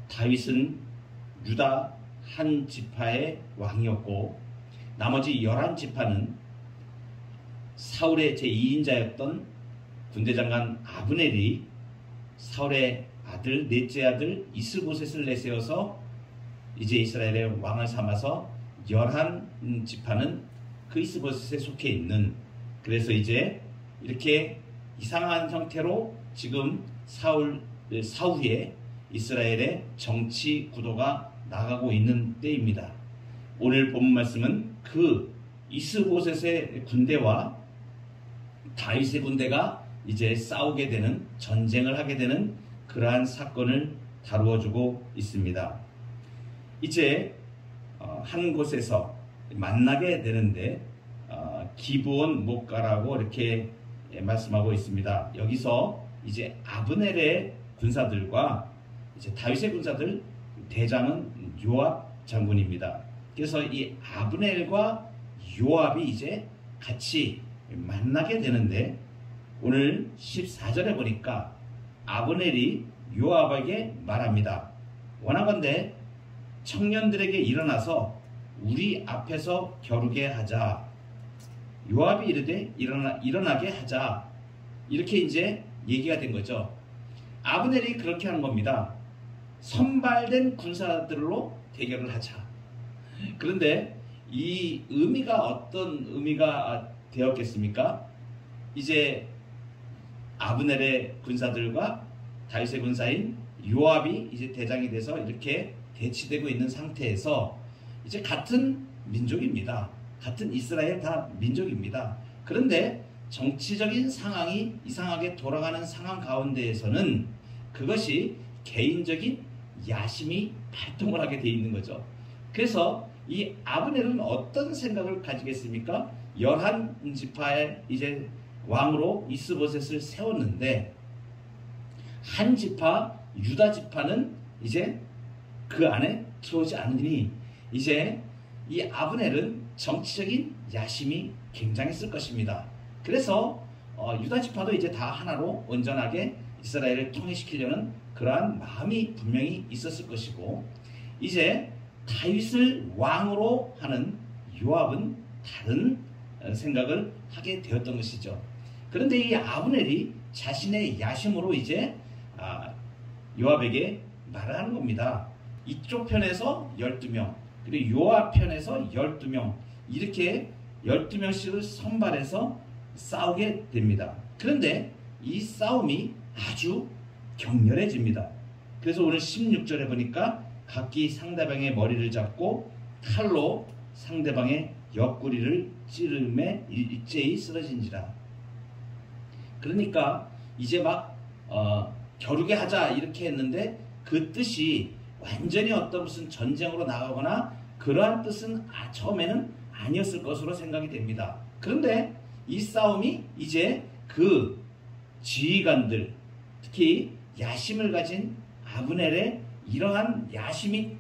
다윗은 유다 한 지파의 왕이었고 나머지 11지파는 사울의 제2인자였던 군대장관 아브넬이 사울의 아들 넷째 아들 이스보셋을 내세워서 이제 이스라엘의 왕을 삼아서 11지파는 그 이스보셋에 속해 있는, 그래서 이제 이렇게 이상한 형태로 지금 사후에 이스라엘의 정치 구도가 나가고 있는 때입니다. 오늘 본 말씀은 그 이스보셋의 군대와 다윗의 군대가 이제 싸우게 되는, 전쟁을 하게 되는 그러한 사건을 다루어주고 있습니다. 이제 한 곳에서 만나게 되는데 기브온 못 가라고 이렇게 말씀하고 있습니다. 여기서 이제 아브넬의 군사들과 이제 다윗의 군사들, 대장은 요압 장군입니다. 그래서 이 아브넬과 요압이 이제 같이 만나게 되는데 오늘 14절에 보니까 아브넬이 요압에게 말합니다. 원하건대 청년들에게 일어나서 우리 앞에서 겨루게 하자. 요압이 이르되 일어나게 하자. 이렇게 이제 얘기가 된 거죠. 아브넬이 그렇게 하는 겁니다. 선발된 군사들로 대결을 하자. 그런데 이 의미가 어떤 의미가 되었겠습니까? 이제 아브넬의 군사들과 다윗의 군사인 요압이 이제 대장이 돼서 이렇게 대치되고 있는 상태에서 이제 같은 민족입니다. 같은 이스라엘 다 민족입니다. 그런데 정치적인 상황이 이상하게 돌아가는 상황 가운데에서는 그것이 개인적인 야심이 발동을 하게 돼 있는 거죠. 그래서 이 아브넬은 어떤 생각을 가지겠습니까? 11지파의 이제 왕으로 이스보셋을 세웠는데 한 지파 유다 지파는 이제 그 안에 들어오지 않으니 이제 이 아브넬은 정치적인 야심이 굉장했을 것입니다. 그래서 유다 지파도 이제 다 하나로 온전하게 이스라엘을 통일시키려는 그러한 마음이 분명히 있었을 것이고, 이제 다윗을 왕으로 하는 요압은 다른 생각을 하게 되었던 것이죠. 그런데 이 아브넬이 자신의 야심으로 이제 요압에게 말을 하는 겁니다. 이쪽 편에서 12명, 그리고 요압 편에서 12명, 이렇게 12명씩을 선발해서 싸우게 됩니다. 그런데 이 싸움이 아주 격렬해집니다. 그래서 오늘 16절에 보니까 각기 상대방의 머리를 잡고 칼로 상대방의 옆구리를 찌르매 일제히 쓰러진지라. 그러니까 이제 막 겨루게 하자 이렇게 했는데 그 뜻이 완전히 어떤 무슨 전쟁으로 나가거나 그러한 뜻은 처음에는 아니었을 것으로 생각이 됩니다. 그런데 이 싸움이 이제 그 지휘관들, 특히 야심을 가진 아브넬의 이러한 야심이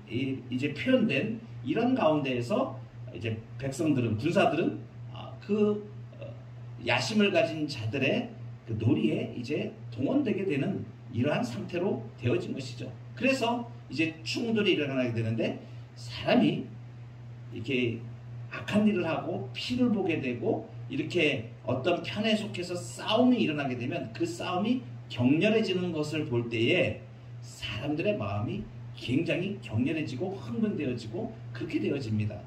이제 표현된 이런 가운데에서 이제 백성들은, 군사들은 그 야심을 가진 자들의 그 놀이에 이제 동원되게 되는 이러한 상태로 되어진 것이죠. 그래서 이제 충돌이 일어나게 되는데 사람이 이렇게 악한 일을 하고 피를 보게 되고 이렇게 어떤 편에 속해서 싸움이 일어나게 되면 그 싸움이 격렬해지는 것을 볼 때에 사람들의 마음이 굉장히 격렬해지고 흥분되어지고 그렇게 되어집니다.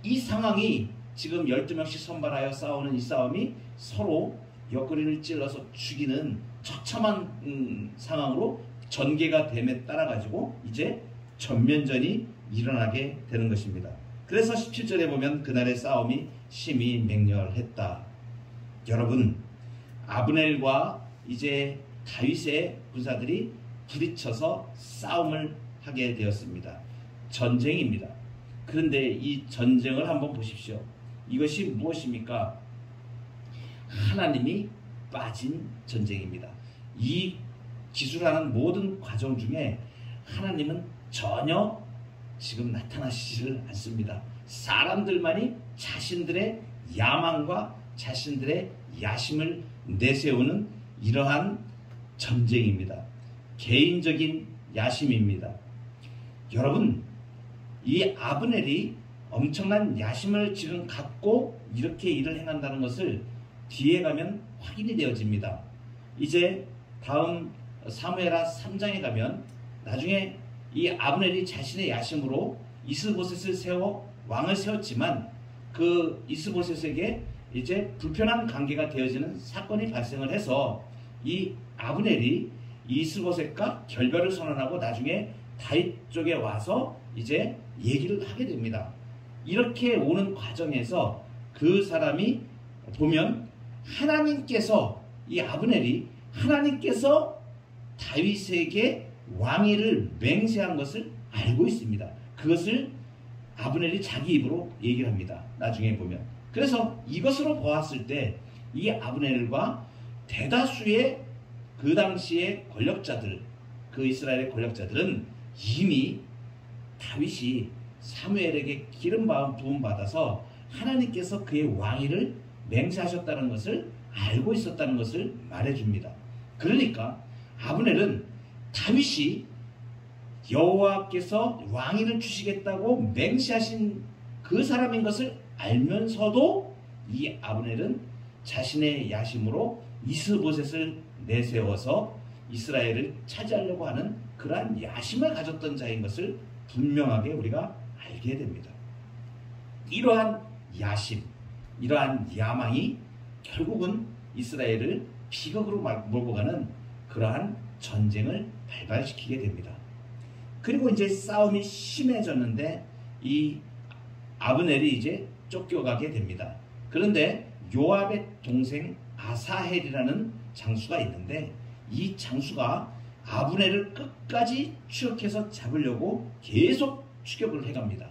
이 상황이 지금 12명씩 선발하여 싸우는 이 싸움이 서로 옆구리를 찔러서 죽이는 처참한 상황으로 전개가 됨에 따라 가지고 이제 전면전이 일어나게 되는 것입니다. 그래서 17절에 보면 그날의 싸움이 심히 맹렬했다. 여러분, 아브넬과 이제 다윗의 군사들이 부딪혀서 싸움을 하게 되었습니다. 전쟁입니다. 그런데 이 전쟁을 한번 보십시오. 이것이 무엇입니까? 하나님이 빠진 전쟁입니다. 이 기술하는 모든 과정 중에 하나님은 전혀 지금 나타나시지를 않습니다. 사람들만이 자신들의 야망과 자신들의 야심을 내세우는 이러한 전쟁입니다. 개인적인 야심입니다. 여러분, 이 아브넬이 엄청난 야심을 지금 갖고 이렇게 일을 행한다는 것을 뒤에 가면 확인이 되어집니다. 이제 다음 사무엘하 3장에 가면 나중에 이 아브넬이 자신의 야심으로 이스보셋을 세워 왕을 세웠지만 그 이스보셋에게 이제 불편한 관계가 되어지는 사건이 발생을 해서 이 아브넬이 이스보셋과 결별을 선언하고 나중에 다윗 쪽에 와서 이제 얘기를 하게 됩니다. 이렇게 오는 과정에서 그 사람이 보면 하나님께서, 이 아브넬이 하나님께서 다윗에게 왕위를 맹세한 것을 알고 있습니다. 그것을 아브넬이 자기 입으로 얘기를 합니다. 나중에 보면. 그래서 이것으로 보았을 때 이 아브넬과 대다수의 그 당시의 권력자들, 그 이스라엘의 권력자들은 이미 다윗이 사무엘에게 기름 부음 받아서 하나님께서 그의 왕위를 맹세하셨다는 것을 알고 있었다는 것을 말해줍니다. 그러니까 아브넬은 다윗이 여호와께서 왕위를 주시겠다고 맹세하신 그 사람인 것을 알면서도 이 아브넬은 자신의 야심으로 이스보셋을 내세워서 이스라엘을 차지하려고 하는 그러한 야심을 가졌던 자인 것을 분명하게 우리가 알게 됩니다. 이러한 야심, 이러한 야망이 결국은 이스라엘을 비극으로 몰고 가는 그러한 전쟁을 발발시키게 됩니다. 그리고 이제 싸움이 심해졌는데 이 아브넬이 이제 쫓겨가게 됩니다. 그런데 요압의 동생 아사헬이라는 장수가 있는데 이 장수가 아브넬을 끝까지 추격해서 잡으려고 계속 추격을 해갑니다.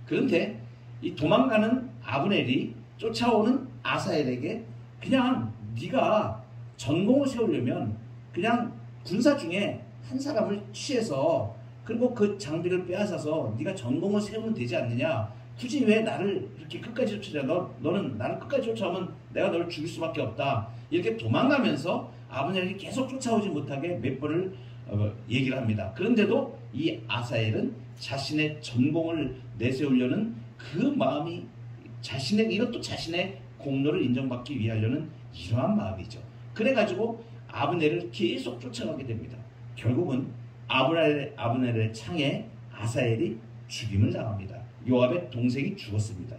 그런데 이 도망가는 아브넬이 쫓아오는 아사헬에게 그냥 네가 전공을 세우려면 그냥 군사 중에 한 사람을 취해서 그리고 그 장비를 빼앗아서 네가 전공을 세우면 되지 않느냐. 굳이 왜 나를 이렇게 끝까지 쫓아냐. 너는 나를 끝까지 쫓아오면 내가 너를 죽일 수밖에 없다. 이렇게 도망가면서 아브넬이 계속 쫓아오지 못하게 몇 번을 얘기를 합니다. 그런데도 이 아사헬은 자신의 전공을 내세우려는 그 마음이 이것도 자신의 공로를 인정받기 위하려는 이러한 마음이죠. 그래가지고 아브넬을 계속 쫓아가게 됩니다. 결국은 아브넬의 창에 아사헬이 죽임을 당합니다. 요압의 동생이 죽었습니다.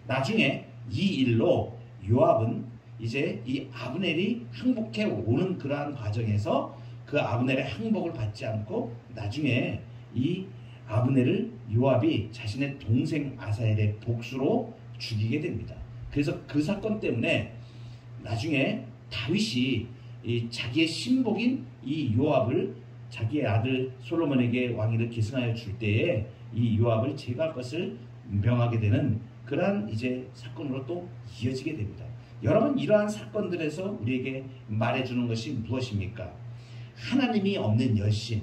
나중에 이 일로 요압은 이제 이 아브넬이 항복해 오는 그러한 과정에서 그 아브넬의 항복을 받지 않고 나중에 이 아브넬을 요압이 자신의 동생 아사헬의 복수로 죽이게 됩니다. 그래서 그 사건 때문에 나중에 다윗이 자기의 신복인 이 요압을 자기의 아들 솔로몬에게 왕위를 계승하여 줄 때에 이 요압을 제거할 것을 명하게 되는 그러한 이제 사건으로 또 이어지게 됩니다. 여러분, 이러한 사건들에서 우리에게 말해주는 것이 무엇입니까? 하나님이 없는 열심,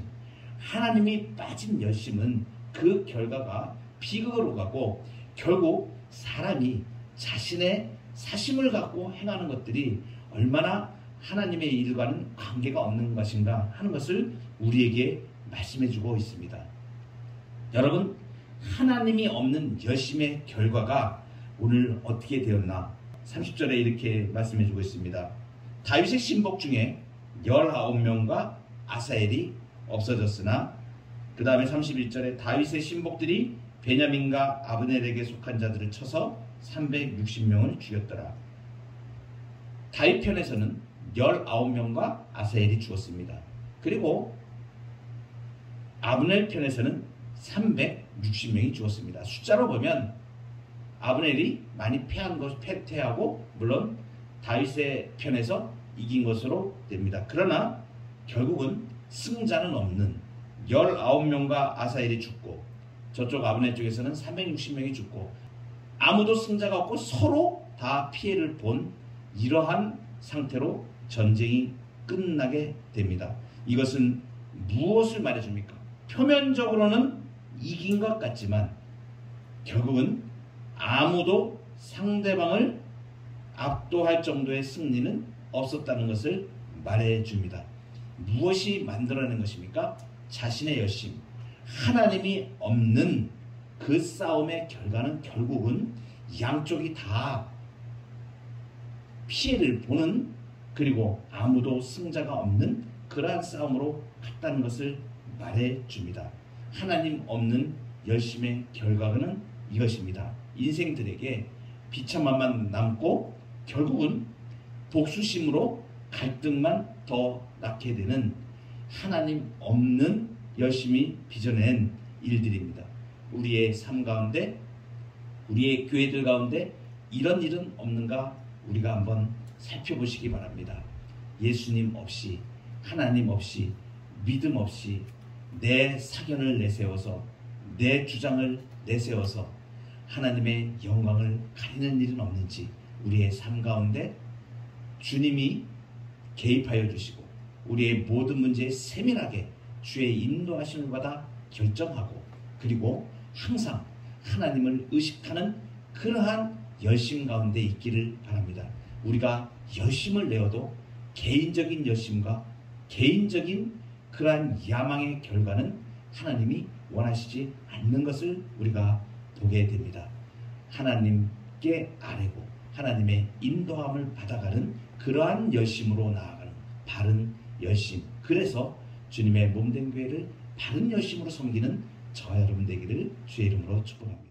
하나님이 빠진 열심은 그 결과가 비극으로 가고 결국 사람이 자신의 사심을 갖고 행하는 것들이 얼마나 하나님의 일과는 관계가 없는 것인가 하는 것을 우리에게 말씀해주고 있습니다. 여러분, 하나님이 없는 열심의 결과가 오늘 어떻게 되었나? 30절에 이렇게 말씀해주고 있습니다. 다윗의 신복 중에 19명과 아사헬이 없어졌으나 그 다음에 31절에 다윗의 신복들이 베냐민과 아브넬에게 속한 자들을 쳐서 360명을 죽였더라. 다윗 편에서는 19명과 아사헬이 죽었습니다. 그리고 아브넬 편에서는 360명이 죽었습니다. 숫자로 보면 아브넬이 많이 패하고 물론 다윗의 편에서 이긴 것으로 됩니다. 그러나 결국은 승자는 없는 19명과 아사헬이 죽고 저쪽 아브넬 쪽에서는 360명이 죽고 아무도 승자가 없고 서로 다 피해를 본 이러한 상태로 전쟁이 끝나게 됩니다. 이것은 무엇을 말해줍니까? 표면적으로는 이긴 것 같지만 결국은 아무도 상대방을 압도할 정도의 승리는 없었다는 것을 말해줍니다. 무엇이 만들어낸 것입니까? 자신의 열심, 하나님이 없는 그 싸움의 결과는 결국은 양쪽이 다 피해를 보는, 그리고 아무도 승자가 없는 그러한 싸움으로 갔다는 것을 말해 줍니다. 하나님 없는 열심의 결과는 이것입니다. 인생들에게 비참함만 남고 결국은 복수심으로 갈등만 더 낳게 되는, 하나님 없는 열심이 빚어낸 일들입니다. 우리의 삶 가운데, 우리의 교회들 가운데 이런 일은 없는가 우리가 한번 살펴보시기 바랍니다. 예수님 없이, 하나님 없이, 믿음 없이 내 사견을 내세워서, 내 주장을 내세워서 하나님의 영광을 가리는 일은 없는지 우리의 삶 가운데 주님이 개입하여 주시고 우리의 모든 문제에 세밀하게 주의 인도하심을 받아 결정하고, 그리고 항상 하나님을 의식하는 그러한 열심 가운데 있기를 바랍니다. 우리가 열심을 내어도 개인적인 열심과 개인적인 그러한 야망의 결과는 하나님이 원하시지 않는 것을 우리가 보게 됩니다. 하나님께 아뢰고 하나님의 인도함을 받아가는 그러한 열심으로 나아가는 바른 열심, 그래서 주님의 몸된 교회를 바른 열심으로 섬기는 저와 여러분 되기를 주의 이름으로 축복합니다.